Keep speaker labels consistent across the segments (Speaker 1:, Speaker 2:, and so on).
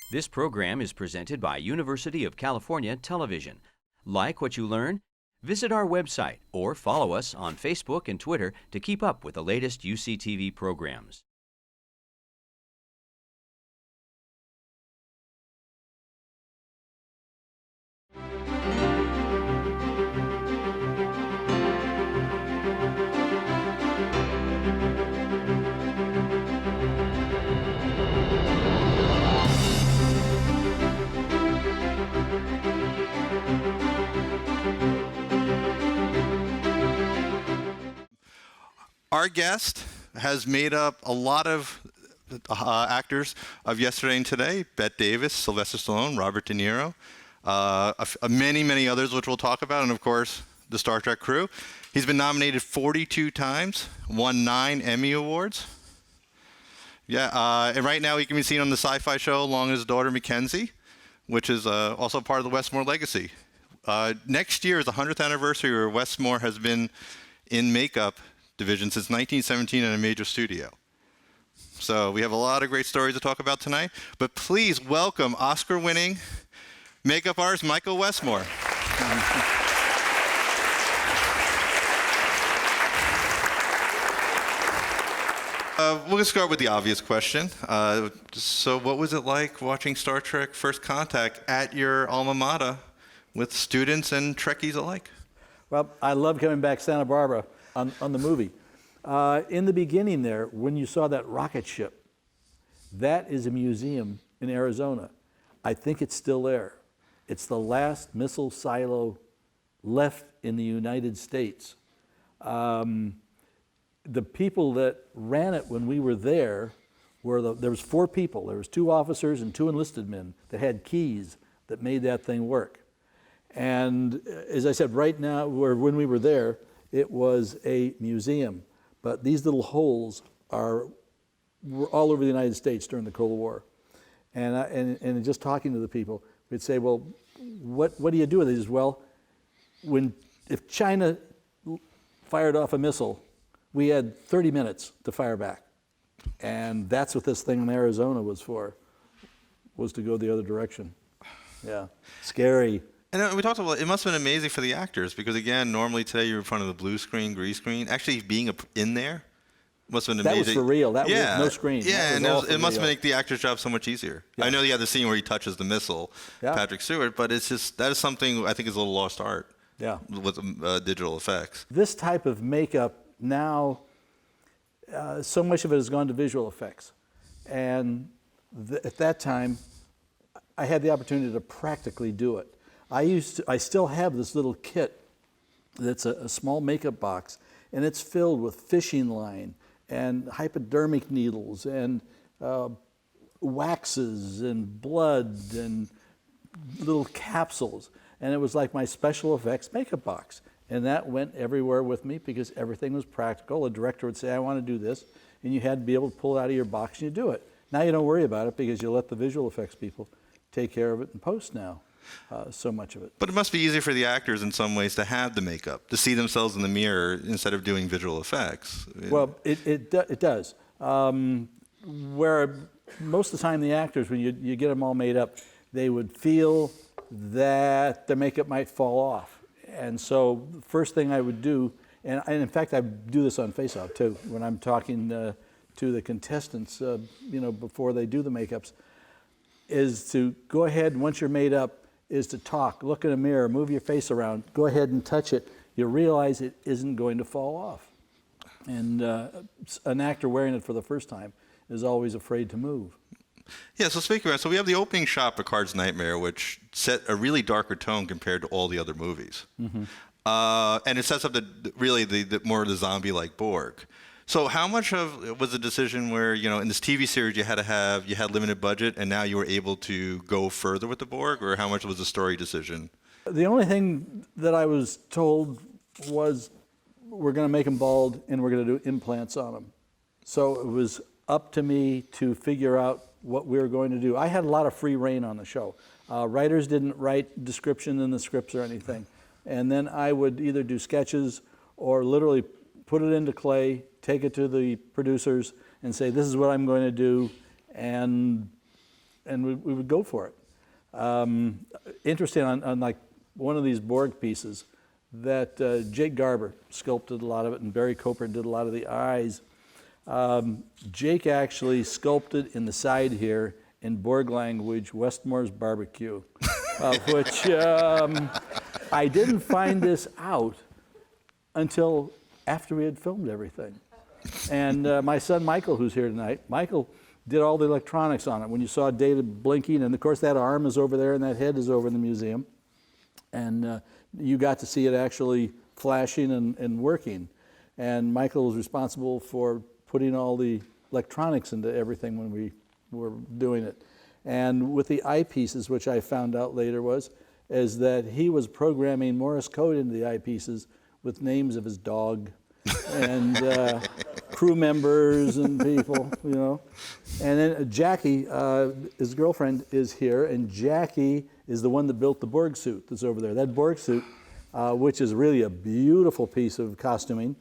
Speaker 1: This program is presented by University of California Television. Like what you learn? Visit our website or follow us on Facebook and Twitter to keep up with the latest UCTV programs.
Speaker 2: Our guest has made up a lot of actors of yesterday and today: Bette Davis, Sylvester Stallone, Robert De Niro, many, many others which we'll talk about, and of course, the Star Trek crew. He's been nominated 42 times, won 9 Emmy Awards. And right now he can be seen on the Sci-Fi show along with his daughter Mackenzie, which is also part of the Westmore legacy. Next year is the 100th anniversary where Westmore has been in makeup division since 1917 in a major studio. So we have a lot of great stories to talk about tonight, but please welcome Oscar-winning makeup artist Michael Westmore. We're going to start with the obvious question. So what was it like watching Star Trek First Contact at your alma mater with students and Trekkies alike?
Speaker 3: Well, I love coming back to Santa Barbara on the movie. In the beginning there, when you saw that rocket ship, that is a museum in Arizona. I think it's still there. It's the last missile silo left in the United States. The people that ran it when we were there there was 4 people. There was 2 officers and 2 enlisted men that had keys that made that thing work. And as I said, right now, when we were there, it was a museum. But these little holes were all over the United States during the Cold War. And just talking to the people, we'd say, well, what do you do with these? Well, if China fired off a missile, we had 30 minutes to fire back. And that's what this thing in Arizona was for, was to go the other direction. Yeah, scary.
Speaker 2: And we talked about, it must have been amazing for the actors, because again, normally today you're in front of the blue screen, green screen. Actually being in there must have been amazing.
Speaker 3: That was for real. That was no screen.
Speaker 2: Yeah, and it must make the actor's job so much easier. Yeah. I know you had the scene where he touches the missile, Patrick Stewart, but it's just, that is something I think is a little lost art with digital effects.
Speaker 3: This type of makeup now, so much of it has gone to visual effects. And at that time, I had the opportunity to practically do it. I still have this little kit that's a small makeup box, and it's filled with fishing line and hypodermic needles and waxes and blood and little capsules. And it was like my special effects makeup box. And that went everywhere with me because everything was practical. A director would say, I want to do this, and you had to be able to pull it out of your box and you do it. Now you don't worry about it because you let the visual effects people take care of it in post now. So much of it. But
Speaker 2: it must be easier for the actors in some ways to have the makeup, to see themselves in the mirror instead of doing visual effects.
Speaker 3: Well, it does. Where most of the time the actors, when you get them all made up, they would feel that their makeup might fall off. And so the first thing I would do, and in fact I do this on Face Off too, when I'm talking to the contestants, before they do the makeups, is to go ahead and once you're made up, is to talk, look in a mirror, move your face around, go ahead and touch it. You realize it isn't going to fall off. And an actor wearing it for the first time is always afraid to move.
Speaker 2: Yeah, so speaking of that, so we have the opening shot, Picard's Nightmare, which set a really darker tone compared to all the other movies. Mm-hmm. And it sets up the more of the zombie-like Borg. So how much of was a decision where, in this TV series you had limited budget and now you were able to go further with the Borg, or how much was a story decision?
Speaker 3: The only thing that I was told was we're going to make them bald and we're going to do implants on them. So it was up to me to figure out what we were going to do. I had a lot of free reign on the show. Writers didn't write description in the scripts or anything. And then I would either do sketches or literally put it into clay, take it to the producers and say, this is what I'm going to do. And and we would go for it. Interesting on like one of these Borg pieces that Jake Garber sculpted a lot of it, and Barry Copeland did a lot of the eyes. Jake actually sculpted in the side here in Borg language, Westmore's barbecue, which I didn't find this out until after we had filmed everything. And my son Michael, who's here tonight, Michael did all the electronics on it. When you saw Data blinking, and of course that arm is over there and that head is over in the museum, and you got to see it actually flashing and working. And Michael was responsible for putting all the electronics into everything when we were doing it. And with the eyepieces, which I found out later is that he was programming Morse code into the eyepieces with names of his dog and crew members and people, you know. And then Jackie, his girlfriend, is here, and Jackie is the one that built the Borg suit that's over there. That Borg suit, which is really a beautiful piece of costuming.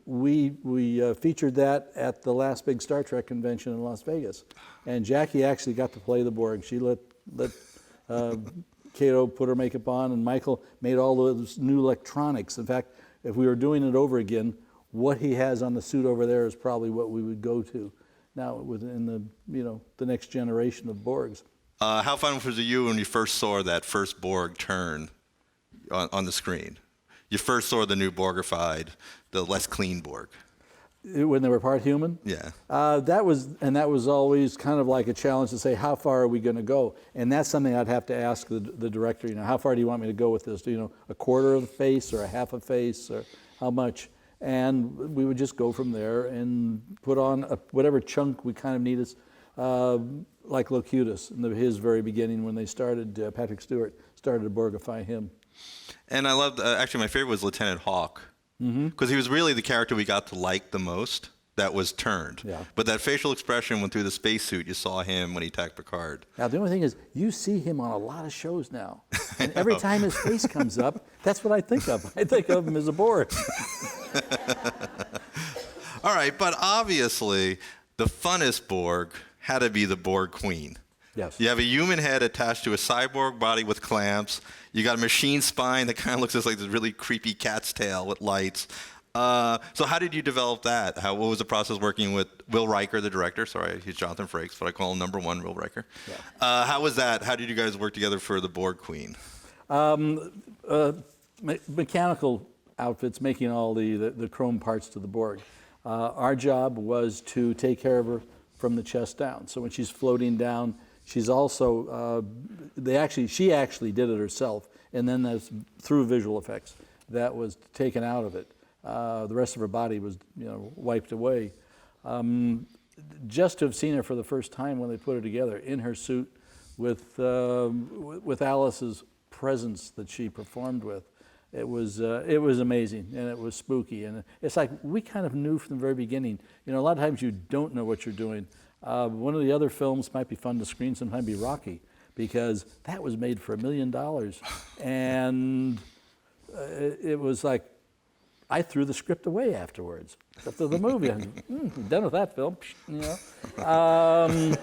Speaker 3: We featured that at the last big Star Trek convention in Las Vegas, and Jackie actually got to play the Borg. She let Kato put her makeup on, and Michael made all those new electronics. In fact, if we were doing it over again, what he has on the suit over there is probably what we would go to now within the next generation of Borgs.
Speaker 2: How fun was it you when you first saw that first Borg turn on the screen? You first saw the new Borgified, the less clean Borg.
Speaker 3: When they were part human?
Speaker 2: Yeah.
Speaker 3: That was always kind of like a challenge to say, how far are we going to go? And that's something I'd have to ask the director, how far do you want me to go with this? A quarter of a face or a half a face, or how much? And we would just go from there and put on whatever chunk we kind of needed, like Locutus in his very beginning when they started, Patrick Stewart started to Borgify him.
Speaker 2: And I loved, actually my favorite was Lieutenant Hawk, because he was really the character we got to like the most that was turned.
Speaker 3: Yeah.
Speaker 2: But that facial expression went through the spacesuit. You saw him when he attacked Picard.
Speaker 3: Now, the only thing is, you see him on a lot of shows now. And every time his face comes up, that's what I think of. I think of him as a Borg.
Speaker 2: All right, but obviously, the funnest Borg had to be the Borg Queen.
Speaker 3: Yes.
Speaker 2: You have a human head attached to a cyborg body with clamps. You got a machine spine that kind of looks just like this really creepy cat's tail with lights. So how did you develop that? What was the process working with Will Riker, the director? Sorry, he's Jonathan Frakes, but I call him number one, Will Riker. Yeah. How was that? How did you guys work together for the Borg Queen?
Speaker 3: Mechanical outfits, making all the chrome parts to the Borg. Our job was to take care of her from the chest down. So when she's floating down, she's also, she actually did it herself, and then that's through visual effects. That was taken out of it. The rest of her body was, wiped away. Just to have seen her for the first time when they put her together in her suit with Alice's presence that she performed with, it was amazing, and it was spooky. And it's like we kind of knew from the very beginning. A lot of times you don't know what you're doing. One of the other films might be fun to screen, sometimes be Rocky, because that was made for $1 million. And it was like, I threw the script away afterwards. After the movie, I'm done with that film, and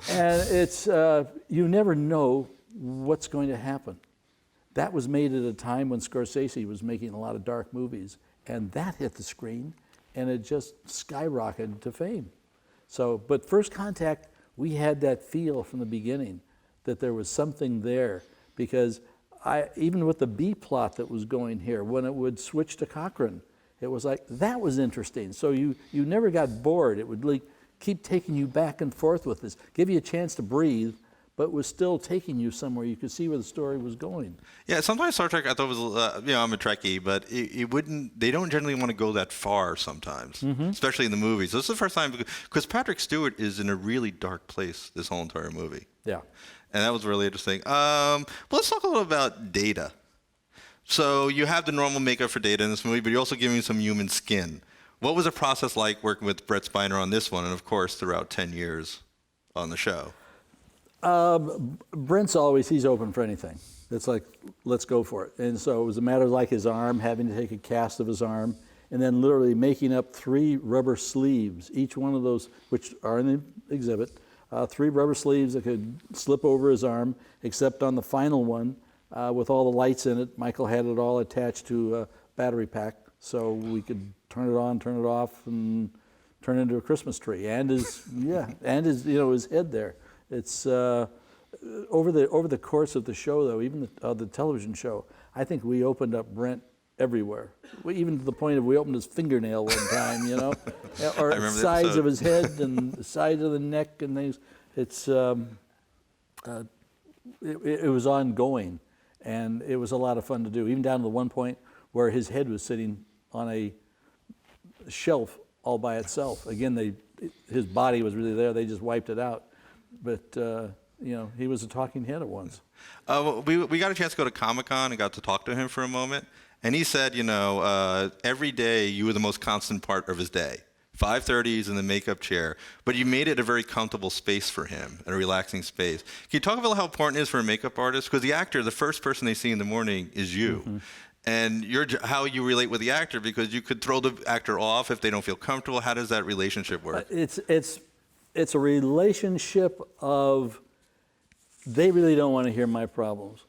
Speaker 3: it's, you never know what's going to happen. That was made at a time when Scorsese was making a lot of dark movies, and that hit the screen, and it just skyrocketed to fame. So, but First Contact, we had that feel from the beginning that there was something there, because even with the B plot that was going here, when it would switch to Cochrane, it was like, that was interesting. So you never got bored. It would keep taking you back and forth with this, give you a chance to breathe, but was still taking you somewhere. You could see where the story was going. Yeah,
Speaker 2: sometimes Star Trek I thought was, I'm a Trekkie, but they don't generally want to go that far sometimes, especially in the movies. This is the first time, because Patrick Stewart is in a really dark place this whole entire movie.
Speaker 3: Yeah.
Speaker 2: And that was really interesting. But let's talk a little about Data. So you have the normal makeup for Data in this movie, but you're also giving some human skin. What was the process like working with Brett Spiner on this one, and of course throughout 10 years on the show?
Speaker 3: Brent's he's open for anything. It's like, let's go for it. And so it was a matter of like his arm, having to take a cast of his arm, and then literally making up 3 rubber sleeves, each one of those, which are in the exhibit, 3 rubber sleeves that could slip over his arm, except on the final one, with all the lights in it, Michael had it all attached to a battery pack, so we could turn it on, turn it off, and turn it into a Christmas tree. And his his head there. It's over the course of the show, though, even the television show, I think we opened up Brent everywhere. Even to the point of we opened his fingernail one time, or sides of his head and the sides of the neck and things. It's it was ongoing, and it was a lot of fun to do. Even down to the one point where his head was sitting on a shelf all by itself. Again, his body was really there. They just wiped it out, but. He was a talking head at once.
Speaker 2: We got a chance to go to Comic-Con and got to talk to him for a moment. And he said, every day you were the most constant part of his day. 5:30 he's in the makeup chair, but you made it a very comfortable space for him, a relaxing space. Can you talk about how important it is for a makeup artist? Because the actor, the first person they see in the morning is you. Mm-hmm. And how you relate with the actor, because you could throw the actor off if they don't feel comfortable. How does that relationship work?
Speaker 3: It's a relationship of, they really don't want to hear my problems.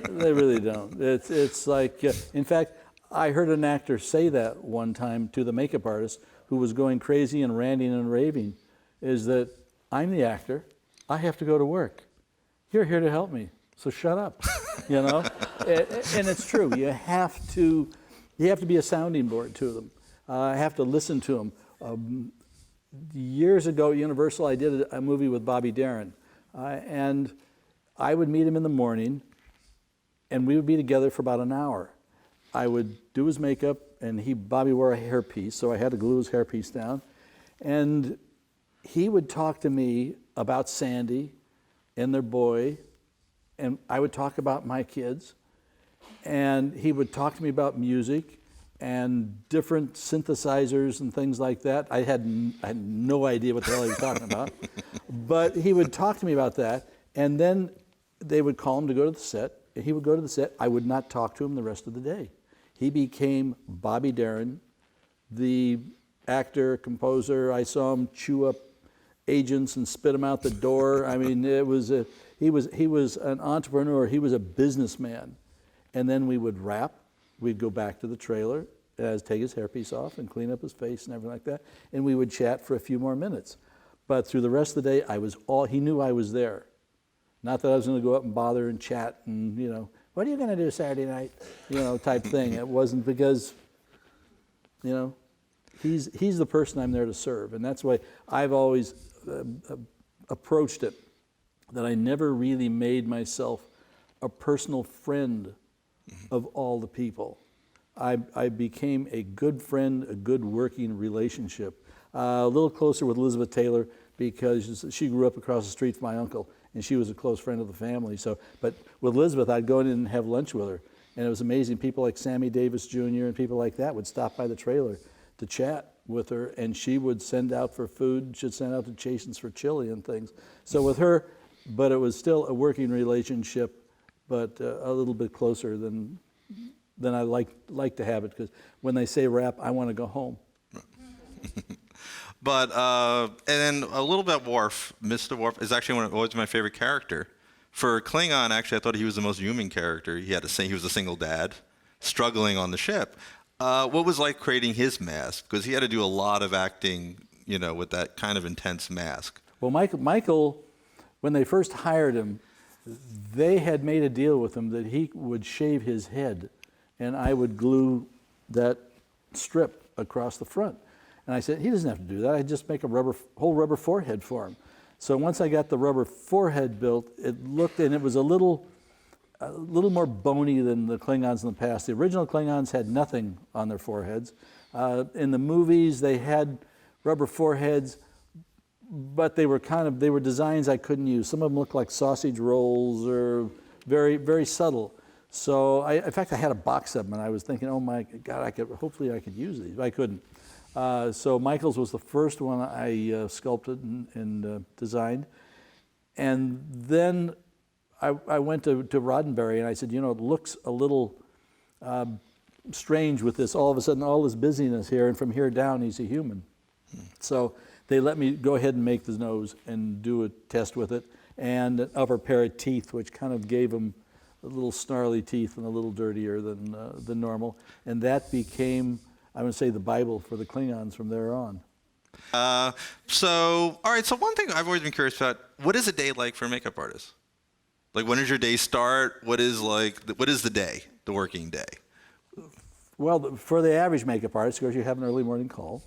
Speaker 3: They really don't. It's like, in fact, I heard an actor say that one time to the makeup artist who was going crazy and ranting and raving, is that I'm the actor, I have to go to work. You're here to help me, so shut up. And it's true. You have to be a sounding board to them. I have to listen to them. Years ago at Universal, I did a movie with Bobby Darin. And I would meet him in the morning, and we would be together for about an hour. I would do his makeup, and Bobby wore a hairpiece, so I had to glue his hairpiece down. And he would talk to me about Sandy and their boy, and I would talk about my kids. And he would talk to me about music and different synthesizers and things like that. I had no idea what the hell he was talking about. But he would talk to me about that, and then they would call him to go to the set, and he would go to the set. I would not talk to him the rest of the day. He became Bobby Darin, the actor, composer. I saw him chew up agents and spit them out the door. I mean, he was an entrepreneur. He was a businessman. And then we would wrap. We'd go back to the trailer, take his hairpiece off and clean up his face and everything like that, and we would chat for a few more minutes. But through the rest of the day, he knew I was there. Not that I was going to go up and bother and chat and, what are you going to do Saturday night, type thing. It wasn't, because, he's the person I'm there to serve. And that's why I've always approached it, that I never really made myself a personal friend of all the people. I became a good friend, a good working relationship. A little closer with Elizabeth Taylor, because she grew up across the street from my uncle, and she was a close friend of the family. But with Elizabeth, I'd go in and have lunch with her, and it was amazing. People like Sammy Davis Jr. and people like that would stop by the trailer to chat with her, and she would send out for food. She'd send out to Chasen's for chili and things. So with her, but it was still a working relationship, but a little bit closer than I like to have it, because when they say wrap, I want to go home.
Speaker 2: But and then a little bit Worf. Mr. Worf is actually always my favorite character. For Klingon, actually, I thought he was the most human character. He was a single dad, struggling on the ship. What was like creating his mask? Because he had to do a lot of acting, with that kind of intense mask.
Speaker 3: Well, Michael, when they first hired him, they had made a deal with him that he would shave his head, and I would glue that strip across the front. And I said, he doesn't have to do that. I'd just make a whole rubber forehead for him. So once I got the rubber forehead built, it was a little more bony than the Klingons in the past. The original Klingons had nothing on their foreheads. In the movies, they had rubber foreheads, but they were designs I couldn't use. Some of them looked like sausage rolls, or very, very subtle. So in fact, I had a box of them, and I was thinking, oh my God, hopefully I could use these, but I couldn't. So Michael's was the first one I sculpted and designed. And then I went to Roddenberry, and I said, it looks a little strange with this, all of a sudden, all this busyness here, and from here down, he's a human. So they let me go ahead and make the nose and do a test with it, and an upper pair of teeth, which kind of gave them a little snarly teeth and a little dirtier than normal. And that became, I would say, the Bible for the Klingons from there on.
Speaker 2: All right, so one thing I've always been curious about, what is a day like for a makeup artist? Like, when does your day start? What is the day, the working day?
Speaker 3: Well, for the average makeup artist, of course, you have an early morning call.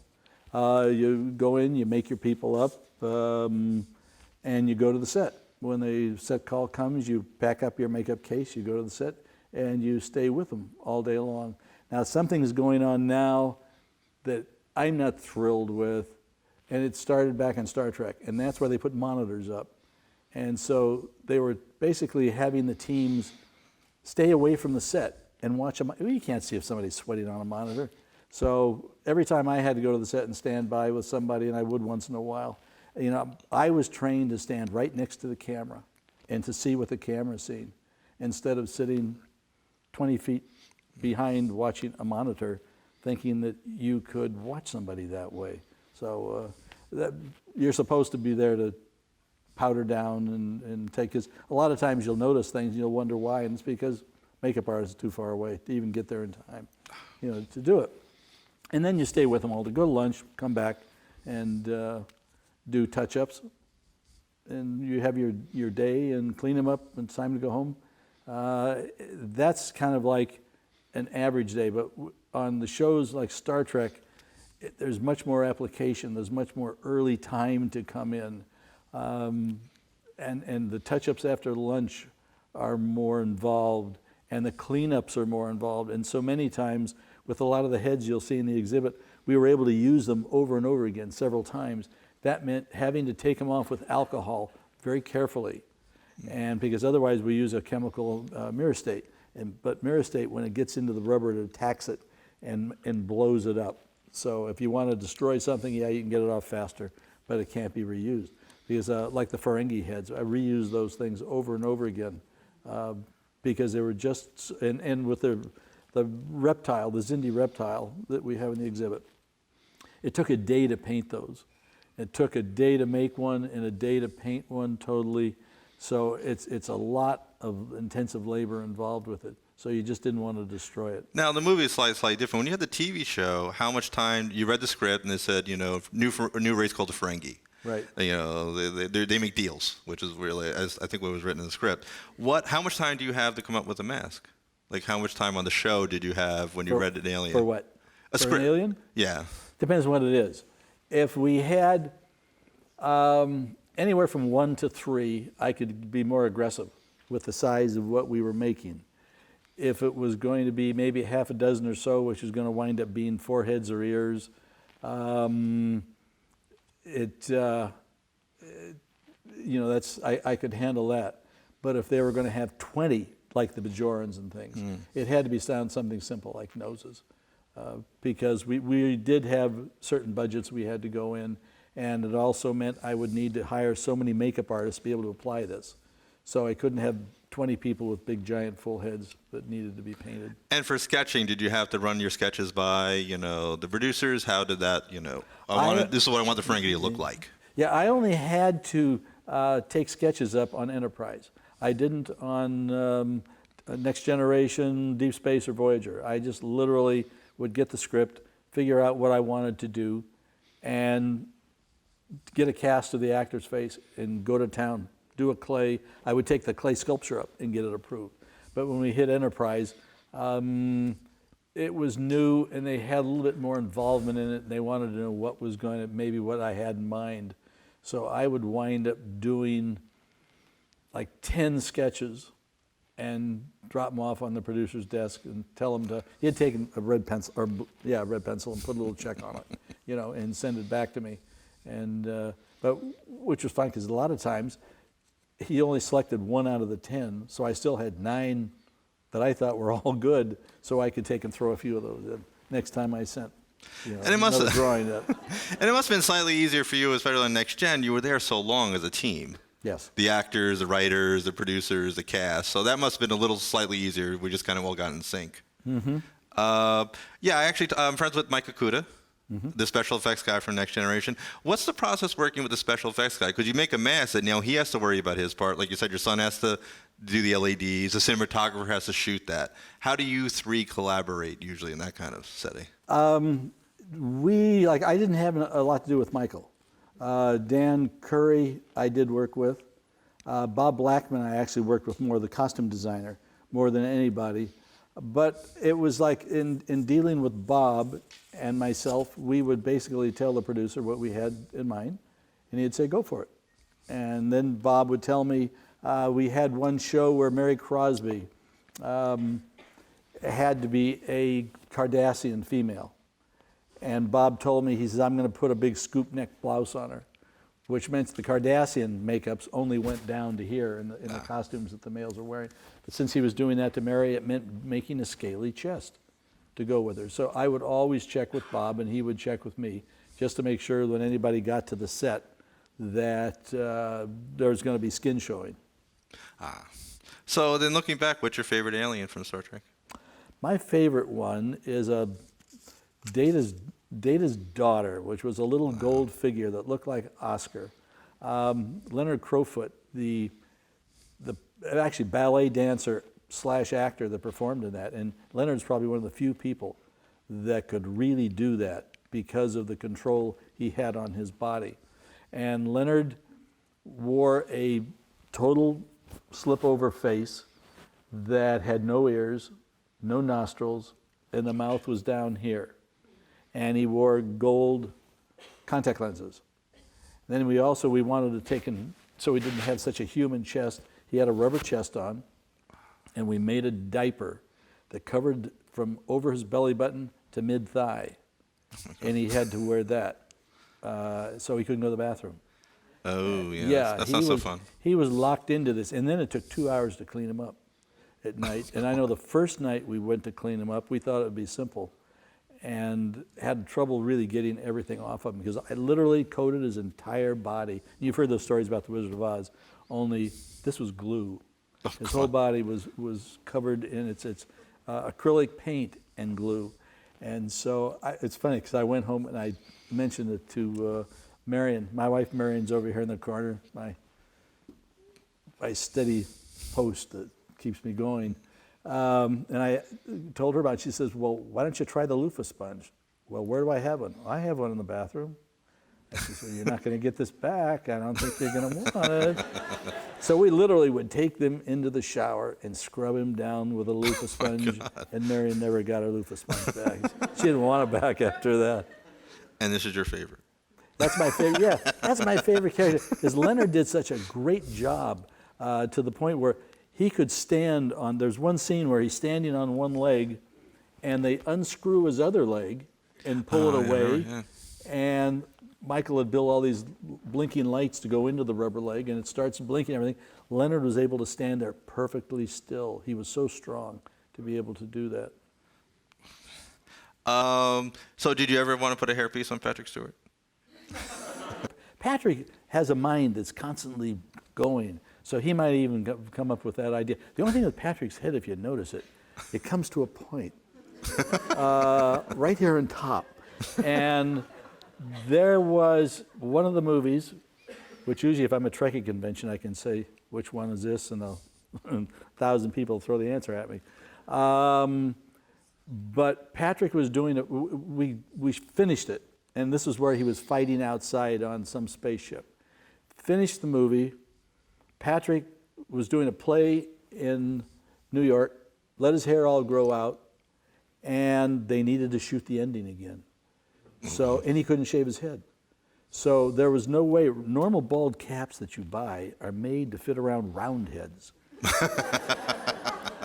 Speaker 3: You go in, you make your people up, and you go to the set. When the set call comes, you pack up your makeup case, you go to the set, and you stay with them all day long. Now, something's going on now that I'm not thrilled with, and it started back on Star Trek, and that's where they put monitors up. And so they were basically having the teams stay away from the set and watch them. You can't see if somebody's sweating on a monitor. So every time I had to go to the set and stand by with somebody, and I would once in a while, I was trained to stand right next to the camera and to see what the camera's seeing, instead of sitting 20 feet behind watching a monitor, thinking that you could watch somebody that way. So you're supposed to be there to powder down and take, because a lot of times you'll notice things and you'll wonder why, and it's because makeup artists are too far away to even get there in time, to do it. And then you stay with them all to go to lunch, come back, and do touch-ups, and you have your day and clean them up, and it's time to go home. That's kind of like an average day, but on the shows like Star Trek, there's much more application, there's much more early time to come in, and the touch-ups after lunch are more involved, and the cleanups are more involved, and so many times with a lot of the heads you'll see in the exhibit, we were able to use them over and over again several times. That meant having to take them off with alcohol very carefully, and because otherwise we use a chemical myristate, but myristate, when it gets into the rubber, it attacks it and blows it up. So if you want to destroy something, yeah, you can get it off faster, but it can't be reused. Because like the Ferengi heads, I reused those things over and over again because they were just, and with the reptile, the Xindi reptile that we have in the exhibit, it took a day to paint those. It took a day to make one and a day to paint one totally. So it's a lot of intensive labor involved with it. So you just didn't want to destroy it.
Speaker 2: Now, the movie is slightly different. When you had the TV show, how much time, you read the script and they said, new race called the Ferengi.
Speaker 3: Right.
Speaker 2: They make deals, which is really, as I think what was written in the script. How much time do you have to come up with a mask? Like, how much time on the show did you have when you read an alien?
Speaker 3: For what?
Speaker 2: A
Speaker 3: For
Speaker 2: script.
Speaker 3: An alien?
Speaker 2: Yeah.
Speaker 3: Depends on what it is. If we had anywhere from 1 to 3, I could be more aggressive with the size of what we were making. If it was going to be maybe half a dozen or so, which is going to wind up being 4 heads or ears, that's I could handle that. But if they were going to have 20, like the Bajorans and things, it had to be something simple like noses, because we did have certain budgets we had to go in, and it also meant I would need to hire so many makeup artists to be able to apply this. So I couldn't have 20 people with big giant full heads that needed to be painted.
Speaker 2: And for sketching, did you have to run your sketches by, the producers? How did that, this is what I want the Ferengi to look like?
Speaker 3: Yeah, I only had to take sketches up on Enterprise. I didn't on Next Generation, Deep Space, or Voyager. I just literally would get the script, figure out what I wanted to do, and get a cast of the actor's face and go to town, do a clay. I would take the clay sculpture up and get it approved. But when we hit Enterprise, it was new and they had a little bit more involvement in it, and they wanted to know what was going to, maybe what I had in mind. So I would wind up doing like 10 sketches and drop them off on the producer's desk and tell him to, he had taken a red pencil, red pencil, and put a little check on it, and send it back to me. And, but which was fine, because a lot of times he only selected 1 out of the 10, so I still had 9 that I thought were all good, so I could take and throw a few of those in next time I sent
Speaker 2: and it must
Speaker 3: another drawing up.
Speaker 2: And it must have been slightly easier for you, especially on Next Gen. You were there so long as a team.
Speaker 3: Yes.
Speaker 2: The actors, the writers, the producers, the cast. So that must have been a little slightly easier. We just kind of all got in sync. Mm-hmm. I'm friends with Mike Okuda. the special effects guy from Next Generation. What's the process working with the special effects guy? Because you make a mask and now he has to worry about his part. Like you said, your son has to do the LEDs, the cinematographer has to shoot that. How do you three collaborate usually in that kind of setting?
Speaker 3: I didn't have a lot to do with Michael. Dan Curry I did work with. Bob Blackman I actually worked with more, the costume designer, more than anybody. But it was like in dealing with Bob and myself, we would basically tell the producer what we had in mind, and he'd say, go for it. And then Bob would tell me, we had one show where Mary Crosby had to be a Cardassian female. And Bob told me, he says, I'm going to put a big scoop neck blouse on her, which meant the Cardassian makeups only went down to here in the costumes that the males were wearing. But since he was doing that to Mary, it meant making a scaly chest to go with her. So I would always check with Bob, and he would check with me, just to make sure when anybody got to the set that there was going to be skin showing.
Speaker 2: So then looking back, what's your favorite alien from Star Trek?
Speaker 3: My favorite one is Data's daughter, which was a little gold figure that looked like Oscar. Leonard Crowfoot, the actually ballet dancer / actor that performed in that, and Leonard's probably one of the few people that could really do that because of the control he had on his body. And Leonard wore a total slip-over face that had no ears, no nostrils, and the mouth was down here. And he wore gold contact lenses. Then we wanted to take him, so he didn't have such a human chest, he had a rubber chest on, and we made a diaper that covered from over his belly button to mid-thigh. And he had to wear that, so he couldn't go to the bathroom.
Speaker 2: Oh, yeah. That's not so fun.
Speaker 3: He was locked into this, and then it took 2 hours to clean him up at night. And I know the first night we went to clean him up, we thought it would be simple, and had trouble really getting everything off of him because I literally coated his entire body. You've heard those stories about the Wizard of Oz, only this was glue. His whole body was covered in its acrylic paint and glue. And so it's funny because I went home and I mentioned it to Marion. My wife Marion's over here in the corner, my steady post that keeps me going. And I told her about it. She says, well, why don't you try the loofah sponge? Well, where do I have one? I have one in the bathroom. I said, well, you're not going to get this back. I don't think you're going to want it. So we literally would take them into the shower and scrub him down with a loofah sponge. And Marion never got her loofah sponge back. She didn't want it back after that.
Speaker 2: And this is your favorite?
Speaker 3: That's my favorite, yeah. That's my favorite character. Because Leonard did such a great job to the point where he could stand on, there's one scene where he's standing on one leg and they unscrew his other leg and pull it away. Yeah. And Michael had built all these blinking lights to go into the rubber leg and it starts blinking and everything. Leonard was able to stand there perfectly still. He was so strong to be able to do that.
Speaker 2: So did you ever want to put a hairpiece on Patrick Stewart?
Speaker 3: Patrick has a mind that's constantly going. So he might even come up with that idea. The only thing with Patrick's head, if you notice it, it comes to a point right here on top. And there was one of the movies, which usually if I'm at Trekkie convention, I can say, which one is this? And 1,000 people throw the answer at me. But Patrick was doing it, we finished it. And this is where he was fighting outside on some spaceship. Finished the movie. Patrick was doing a play in New York, let his hair all grow out, and they needed to shoot the ending again. So, and he couldn't shave his head. So there was no way, normal bald caps that you buy are made to fit around round heads.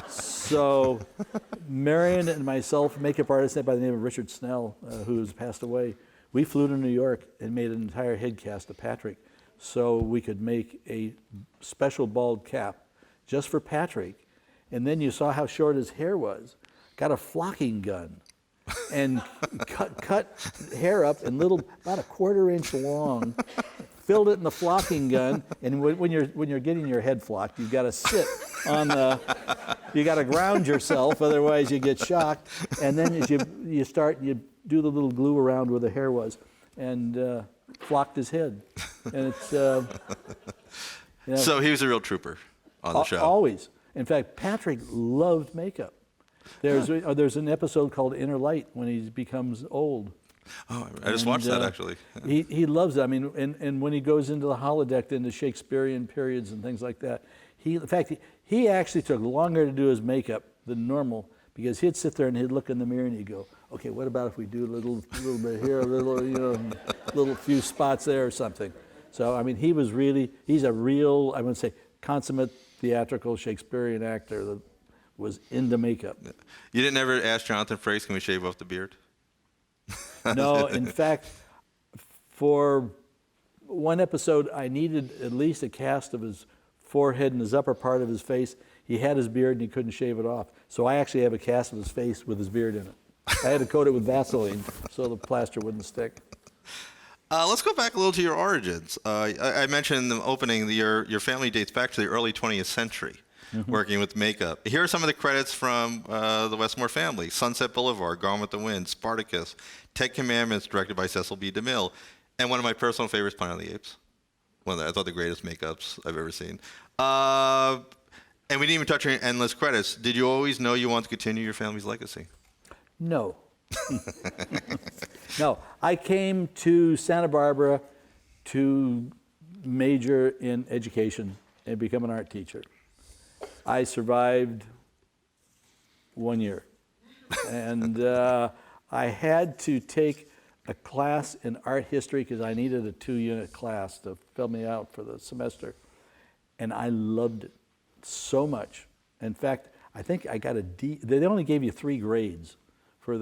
Speaker 3: So Marion and myself, makeup artist by the name of Richard Snell, who's passed away, we flew to New York and made an entire head cast of Patrick so we could make a special bald cap just for Patrick. And then you saw how short his hair was. Got a flocking gun and cut hair up in little, about a 1/4 inch long, filled it in the flocking gun, and when you're getting your head flocked, you've got to sit on the, you got to ground yourself, otherwise you get shocked. And then as you do the little glue around where the hair was, and flocked his head. And it's
Speaker 2: So he was a real trooper on the show.
Speaker 3: Always. In fact, Patrick loved makeup. There's an episode called Inner Light when he becomes old.
Speaker 2: Oh, I just watched that actually.
Speaker 3: He loves it. I mean, and when he goes into the holodeck, into Shakespearean periods and things like that, in fact, he actually took longer to do his makeup than normal, because he'd sit there and he'd look in the mirror and he'd go, okay, what about if we do a little bit here, a little, little few spots there or something. So, I mean, he's a real, I would say, consummate theatrical Shakespearean actor that was into makeup.
Speaker 2: You didn't ever ask Jonathan Frakes, can we shave off the beard?
Speaker 3: No, in fact, for one episode, I needed at least a cast of his forehead and his upper part of his face. He had his beard and he couldn't shave it off. So I actually have a cast of his face with his beard in it. I had to coat it with Vaseline so the plaster wouldn't stick.
Speaker 2: Let's go back a little to your origins. I mentioned in the opening that your family dates back to the early 20th century, working with makeup. Here are some of the credits from the Westmore family: Sunset Boulevard, Gone with the Wind, Spartacus, 10 Commandments, directed by Cecil B. DeMille, and one of my personal favorites, Planet of the Apes. I thought the greatest makeups I've ever seen. And we didn't even touch on your endless credits. Did you always know you wanted to continue your family's legacy?
Speaker 3: No. No, I came to Santa Barbara to major in education and become an art teacher. I survived 1 year. And I had to take a class in art history because I needed a 2-unit class to fill me out for the semester. And I loved it so much. In fact, I think I got a D. They only gave you 3 grades for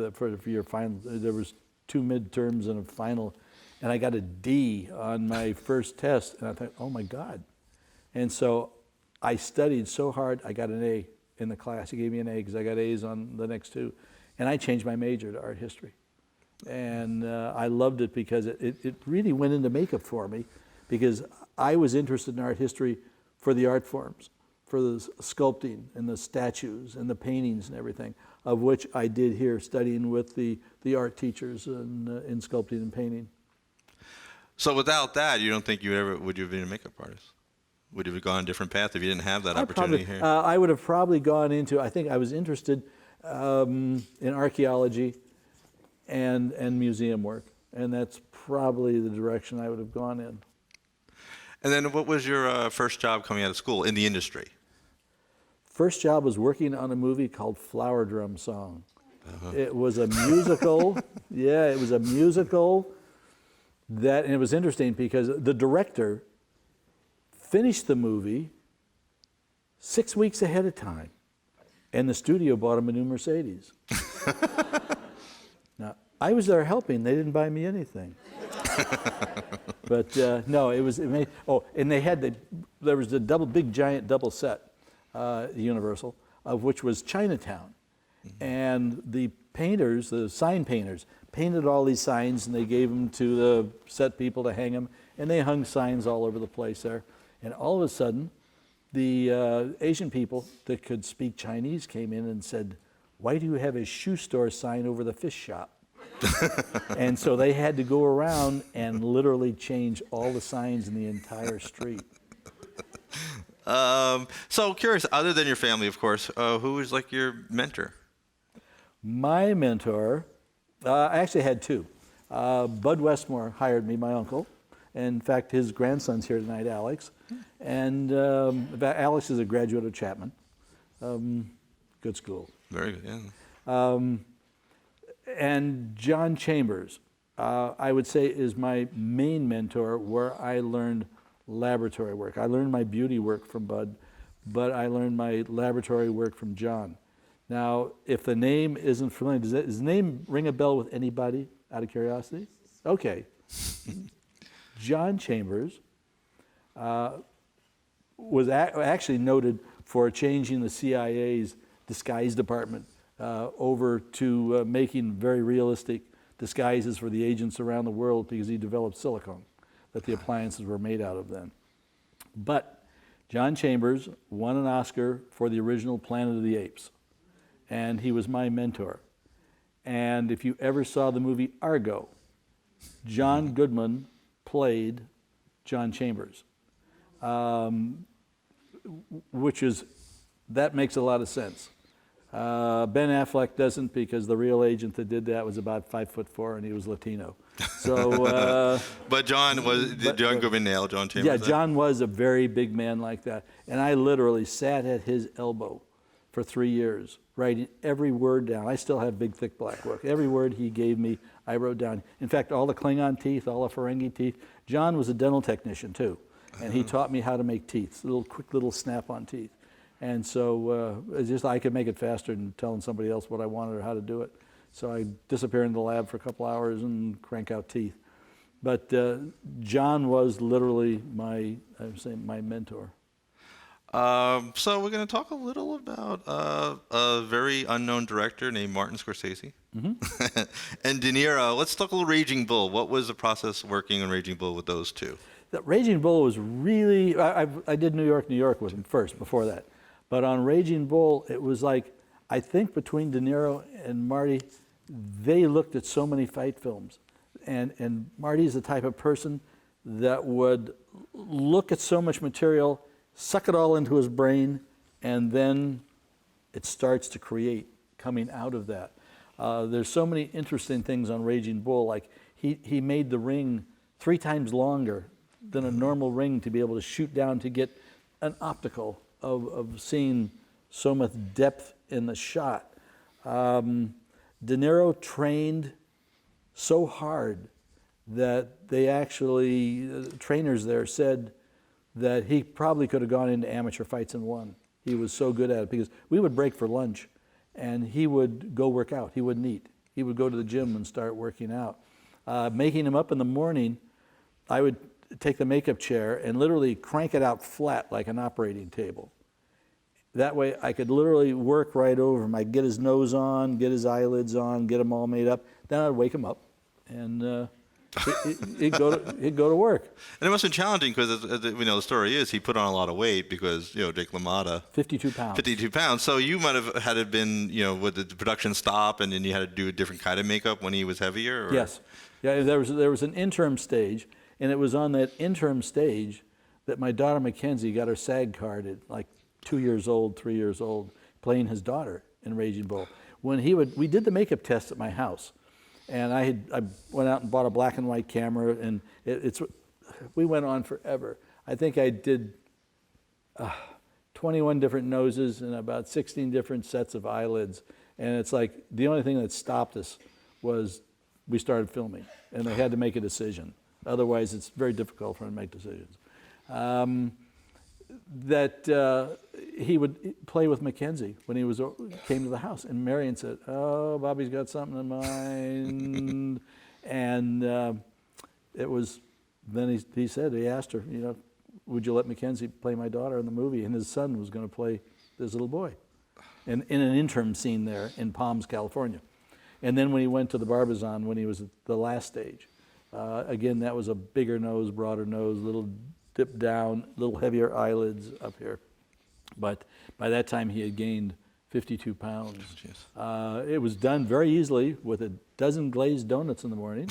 Speaker 3: your final. There was 2 midterms and a final, and I got a D on my first test. And I thought, oh my God! And so I studied so hard, I got an A in the class. He gave me an A because I got A's on the next 2, and I changed my major to art history. And I loved it because it really went into makeup for me, because I was interested in art history for the art forms, for the sculpting and the statues and the paintings and everything, of which I did here, studying with the art teachers in sculpting and painting.
Speaker 2: So without that, you don't think would you have been a makeup artist? Would you have gone a different path if you didn't have that opportunity here?
Speaker 3: I would have probably gone into, I think I was interested in archaeology and museum work, and that's probably the direction I would have gone in.
Speaker 2: And then what was your first job coming out of school in the industry?
Speaker 3: First job was working on a movie called Flower Drum Song. It was a musical. Yeah, it was a musical and it was interesting because the director finished the movie 6 weeks ahead of time, and the studio bought him a new Mercedes. Now, I was there helping. They didn't buy me anything. But no, it was amazing. Oh, and there was a big giant double set, Universal, of which was Chinatown. And the painters, the sign painters, painted all these signs, and they gave them to the set people to hang them, and they hung signs all over the place there. And all of a sudden, the Asian people that could speak Chinese came in and said, "Why do you have a shoe store sign over the fish shop?" And so they had to go around and literally change all the signs in the entire street.
Speaker 2: So curious, other than your family, of course, who was like your mentor?
Speaker 3: My mentor, I actually had 2. Bud Westmore hired me, my uncle. In fact, his grandson's here tonight, Alex. And Alex is a graduate of Chapman. Good school.
Speaker 2: Very good, yeah.
Speaker 3: And John Chambers, I would say, is my main mentor, where I learned laboratory work. I learned my beauty work from Bud, but I learned my laboratory work from John. Now, if the name isn't familiar, does his name ring a bell with anybody, out of curiosity? Okay. John Chambers was actually noted for changing the CIA's disguise department over to making very realistic disguises for the agents around the world, because he developed silicone that the appliances were made out of then. But John Chambers won an Oscar for the original Planet of the Apes, and he was my mentor. And if you ever saw the movie Argo, John Goodman played John Chambers, that makes a lot of sense. Ben Affleck doesn't, because the real agent that did that was about 5'4" and he was Latino. So,
Speaker 2: but John did John Goodman nail John Chambers?
Speaker 3: Yeah, John was a very big man like that. And I literally sat at his elbow for 3 years, writing every word down. I still have big, thick black book. Every word he gave me, I wrote down. In fact, all the Klingon teeth, all the Ferengi teeth. John was a dental technician too, and he taught me how to make teeth, quick little snap-on teeth. And so it's just I could make it faster than telling somebody else what I wanted or how to do it. So I disappear in the lab for a couple hours and crank out teeth. But John was literally my mentor.
Speaker 2: So we're going to talk a little about a very unknown director named Martin Scorsese. Mm-hmm. And De Niro. Let's talk a little Raging Bull. What was the process working on Raging Bull with those two?
Speaker 3: The Raging Bull was really, I did New York with him first, before that. But on Raging Bull, it was like, I think between De Niro and Marty, they looked at so many fight films. And Marty's the type of person that would look at so much material, suck it all into his brain, and then it starts to create coming out of that. There's so many interesting things on Raging Bull, like he made the ring 3 times longer than a normal ring to be able to shoot down to get an optical of seeing so much depth in the shot. De Niro trained so hard that they actually, trainers there said that he probably could have gone into amateur fights and won. He was so good at it, because we would break for lunch and he would go work out. He wouldn't eat. He would go to the gym and start working out. Making him up in the morning, I would take the makeup chair and literally crank it out flat like an operating table. That way I could literally work right over him. I'd get his nose on, get his eyelids on, get him all made up. Then I'd wake him up and he'd go to work.
Speaker 2: And it must have been challenging, because we know the story is he put on a lot of weight because, Jake LaMotta.
Speaker 3: 52 pounds.
Speaker 2: 52 pounds. So you might have had it been, would the production stop and then you had to do a different kind of makeup when he was heavier? Or?
Speaker 3: Yes. Yeah, there was an interim stage, and it was on that interim stage that my daughter Mackenzie got her SAG card at like 2 years old, 3 years old, playing his daughter in Raging Bull. When we did the makeup test at my house, and I went out and bought a black and white camera, and we went on forever. I think I did 21 different noses and about 16 different sets of eyelids, and it's like the only thing that stopped us was we started filming, and they had to make a decision. Otherwise, it's very difficult for them to make decisions. He would play with Mackenzie when he came to the house, and Marion said, "Oh, Bobby's got something in mind," and it was. Then he asked her, "Would you let Mackenzie play my daughter in the movie?" And his son was going to play this little boy, in an interim scene there in Palms, California. And then when he went to the Barbizon, when he was at the last stage, again, that was a bigger nose, broader nose, little dip down, little heavier eyelids up here. But by that time, he had gained 52 pounds. It was done very easily with a dozen glazed donuts in the morning,